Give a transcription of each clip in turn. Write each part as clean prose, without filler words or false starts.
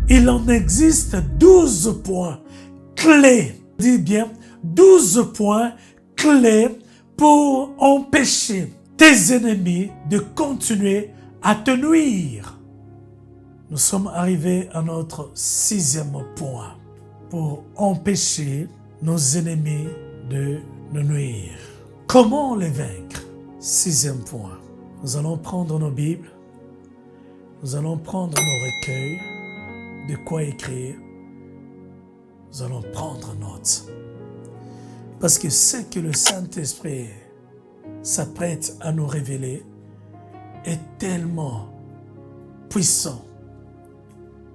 Il en existe 12 points clés. Dis bien, 12 points clés pour empêcher tes ennemis de continuer à te nuire. Nous sommes arrivés à notre 6e point pour empêcher nos ennemis de nous nuire. Comment les vaincre? 6e point. Nous allons prendre nos Bibles, nous allons prendre nos recueils, de quoi écrire. Nous allons prendre note. Parce que ce que le Saint-Esprit s'apprête à nous révéler est tellement puissant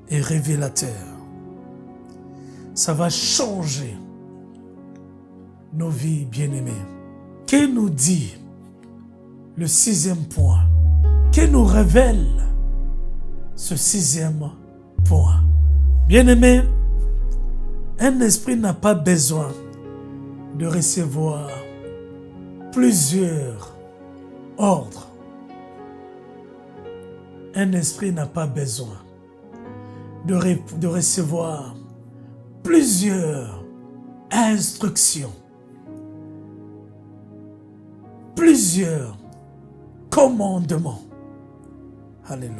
et révélateur. Ça va changer nos vies bien-aimées. Que nous dit le 6e point? Que nous révèle ce 6e point? Bien-aimés, un esprit n'a pas besoin de recevoir plusieurs ordres. Un esprit n'a pas besoin de recevoir plusieurs instructions, plusieurs commandements. Alléluia.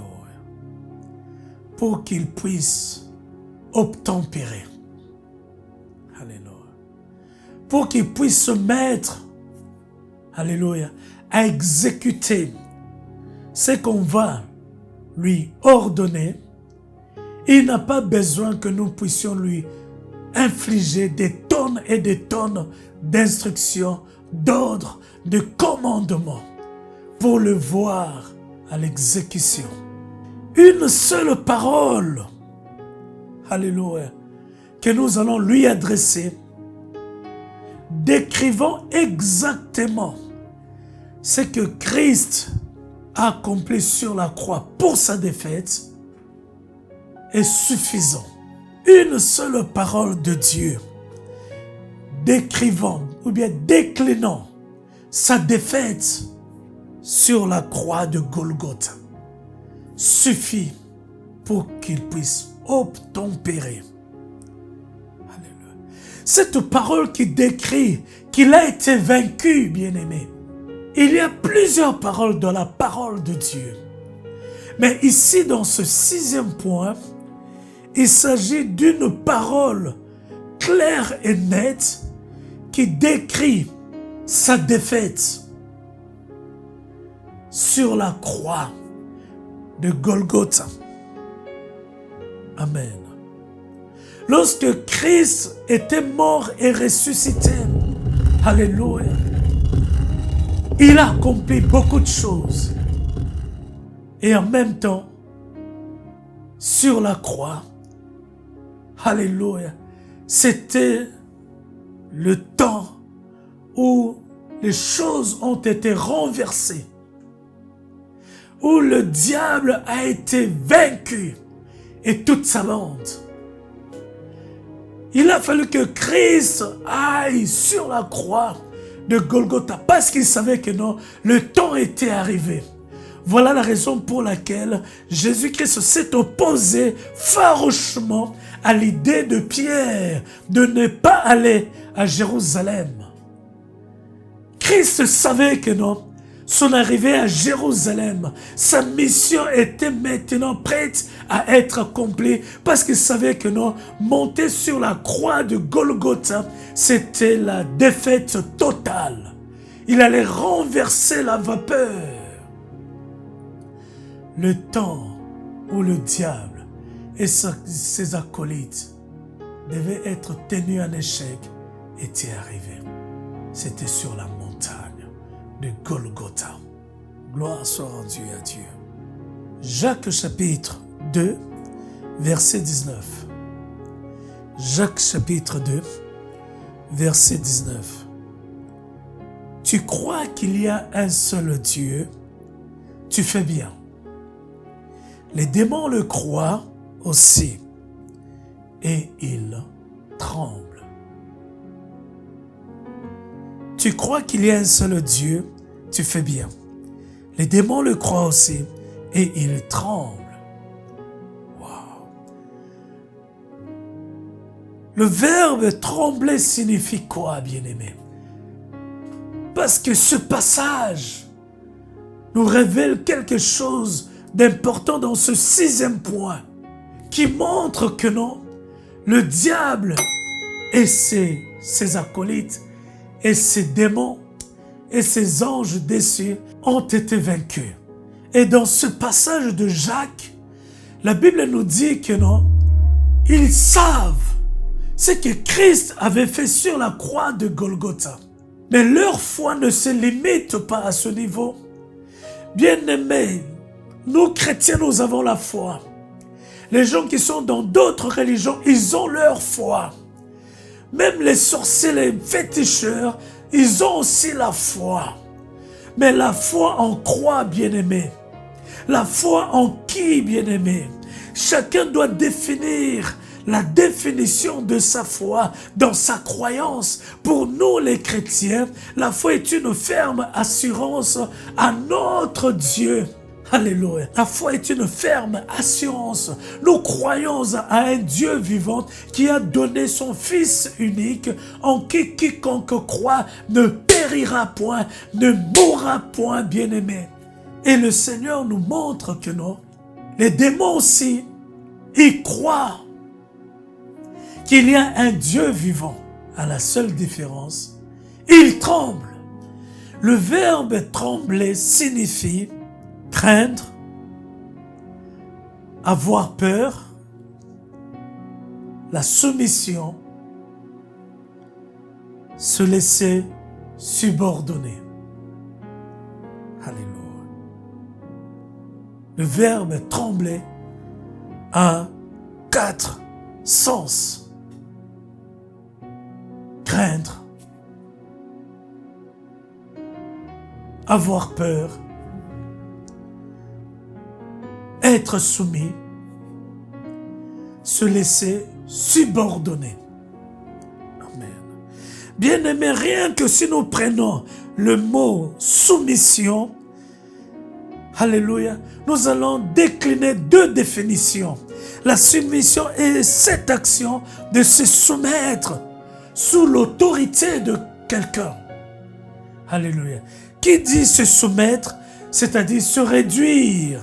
Pour qu'il puisse obtempérer. Alléluia. Pour qu'il puisse se mettre, alléluia, à exécuter ce qu'on va lui ordonner. Il n'a pas besoin que nous puissions lui infliger des tonnes et des tonnes d'instructions, d'ordres, de commandements pour le voir à l'exécution. Une seule parole, alléluia, que nous allons lui adresser, décrivant exactement ce que Christ a accompli sur la croix pour sa défaite, est suffisant. Une seule parole de Dieu, décrivant ou bien déclinant sa défaite sur la croix de Golgotha, suffit pour qu'il puisse obtempérer. Alléluia. Cette parole qui décrit qu'il a été vaincu, bien-aimé. Il y a plusieurs paroles dans la parole de Dieu. Mais ici, dans ce 6e point, il s'agit d'une parole claire et nette qui décrit sa défaite sur la croix de Golgotha. Amen. Lorsque Christ était mort et ressuscité, alléluia, il a accompli beaucoup de choses. Et en même temps, sur la croix, alléluia, c'était le temps où les choses ont été renversées, où le diable a été vaincu et toute sa bande. Il a fallu que Christ aille sur la croix de Golgotha parce qu'il savait que non, le temps était arrivé. Voilà la raison pour laquelle Jésus-Christ s'est opposé farouchement à l'idée de Pierre de ne pas aller à Jérusalem. Christ savait que non, son arrivée à Jérusalem, sa mission était maintenant prête à être accomplie parce qu'il savait que non, monter sur la croix de Golgotha, c'était la défaite totale. Il allait renverser la vapeur. Le temps où le diable et ses acolytes devaient être tenus en échec était arrivé. C'était sur la montagne de Golgotha. Gloire soit rendue à Dieu. Jacques chapitre 2, verset 19. Jacques chapitre 2, verset 19. Tu crois qu'il y a un seul Dieu, tu fais bien. Les démons le croient aussi et ils tremblent. Tu crois qu'il y a un seul Dieu, tu fais bien. Les démons le croient aussi et ils tremblent. Wow. Le verbe trembler signifie quoi, bien-aimé? Parce que ce passage nous révèle quelque chose d'important dans ce 6e point qui montre que non, le diable et ses acolytes et ses démons et ses anges déçus ont été vaincus. Et dans ce passage de Jacques, la Bible nous dit que non, ils savent ce que Christ avait fait sur la croix de Golgotha. Mais leur foi ne se limite pas à ce niveau. Bien-aimés, nous chrétiens, nous avons la foi. Les gens qui sont dans d'autres religions, ils ont leur foi. Même les sorciers, les féticheurs, ils ont aussi la foi. Mais la foi en quoi, bien-aimé? La foi en qui, bien-aimé? Chacun doit définir la définition de sa foi dans sa croyance. Pour nous les chrétiens, la foi est une ferme assurance à notre Dieu. Alléluia. La foi est une ferme assurance. Nous croyons à un Dieu vivant qui a donné son Fils unique en qui quiconque croit ne périra point, ne mourra point, bien-aimé. Et le Seigneur nous montre que non, les démons aussi, ils croient qu'il y a un Dieu vivant. À la seule différence, ils tremblent. Le verbe trembler signifie craindre, avoir peur, la soumission, se laisser subordonner. Alléluia. Le verbe trembler a 4 sens. Craindre, avoir peur, être soumis, se laisser subordonner. Amen. Bien-aimés, rien que si nous prenons le mot soumission, alléluia, nous allons décliner 2 définitions. La soumission est cette action de se soumettre sous l'autorité de quelqu'un. Alléluia. Qui dit se soumettre, c'est-à-dire se réduire.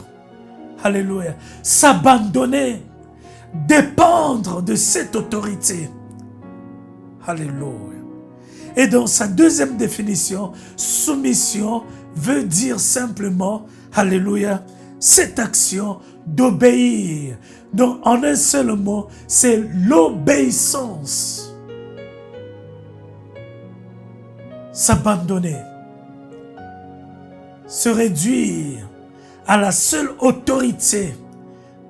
Alléluia. S'abandonner, dépendre de cette autorité. Alléluia. Et dans sa 2e définition, soumission veut dire simplement, alléluia, cette action d'obéir. Donc en un seul mot, c'est l'obéissance. S'abandonner, se réduire à la seule autorité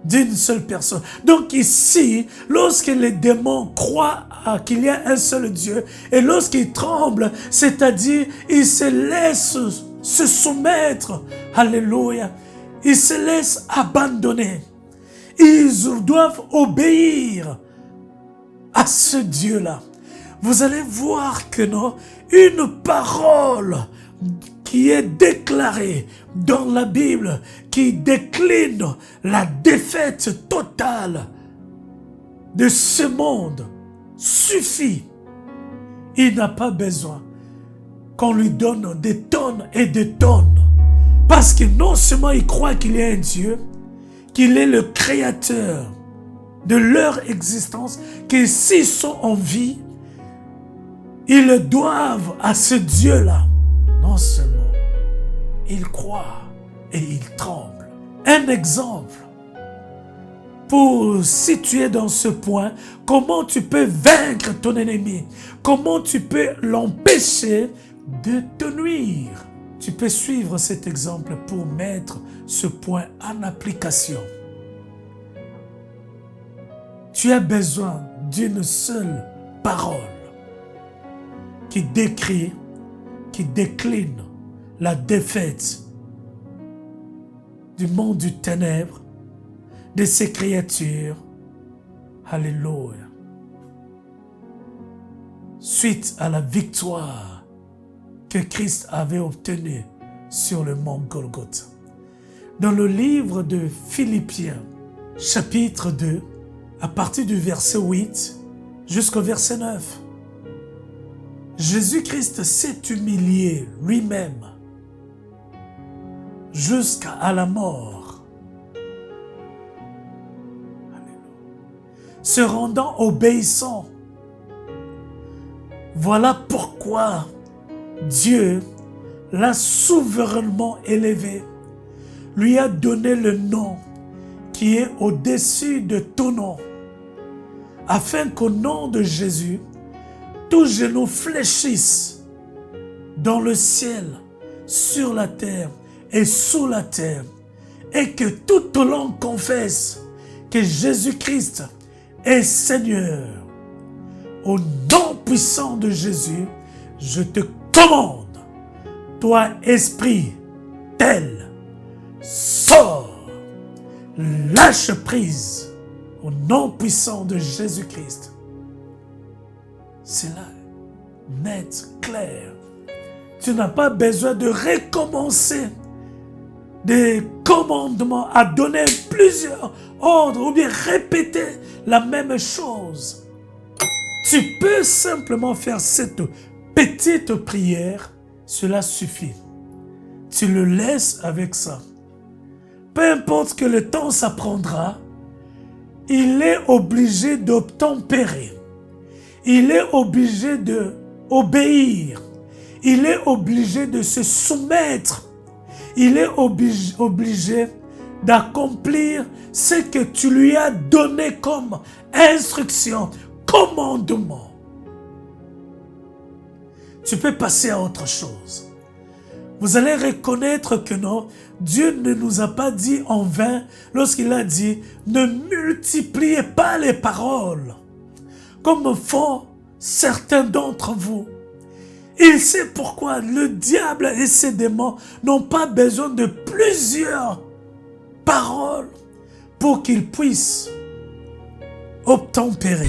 d'une seule personne. Donc ici, lorsque les démons croient qu'il y a un seul Dieu, et lorsqu'ils tremblent, c'est-à-dire ils se laissent se soumettre, alléluia, ils se laissent abandonner. Ils doivent obéir à ce Dieu-là. Vous allez voir que non, une parole qui est déclarée dans la Bible, qui décline la défaite totale de ce monde, suffit. Il n'a pas besoin qu'on lui donne des tonnes et des tonnes. Parce que non seulement il croit qu'il y a un Dieu, qu'il est le créateur de leur existence, que s'ils sont en vie, ils doivent à ce Dieu-là. Non seulement ils croient et ils tremblent. Un exemple pour situer dans ce point comment tu peux vaincre ton ennemi, comment tu peux l'empêcher de te nuire. Tu peux suivre cet exemple pour mettre ce point en application. Tu as besoin d'une seule parole qui décrit, qui décline la défaite du monde du ténèbre, de ses créatures. Alléluia. Suite à la victoire que Christ avait obtenue sur le mont Golgotha. Dans le livre de Philippiens, chapitre 2, à partir du verset 8 jusqu'au verset 9. Jésus-Christ s'est humilié lui-même jusqu'à la mort, se rendant obéissant. Voilà pourquoi Dieu l'a souverainement élevé, lui a donné le nom qui est au-dessus de tout nom, afin qu'au nom de Jésus, tout genou fléchisse dans le ciel, sur la terre et sous la terre, et que toute langue confesse que Jésus-Christ est Seigneur. Au nom puissant de Jésus, je te commande, toi esprit tel, sors, lâche prise, au nom puissant de Jésus-Christ. C'est là, net, clair. Tu n'as pas besoin de recommencer des commandements à donner plusieurs ordres ou bien répéter la même chose. Tu peux simplement faire cette petite prière, cela suffit. Tu le laisses avec ça. Peu importe que le temps ça prendra, il est obligé d'obtempérer. Il est obligé d'obéir. Il est obligé de se soumettre. Il est obligé d'accomplir ce que tu lui as donné comme instruction, commandement. Tu peux passer à autre chose. Vous allez reconnaître que non, Dieu ne nous a pas dit en vain lorsqu'il a dit « Ne multipliez pas les paroles » comme font certains d'entre vous. Il sait pourquoi le diable et ses démons n'ont pas besoin de plusieurs paroles pour qu'ils puissent obtempérer.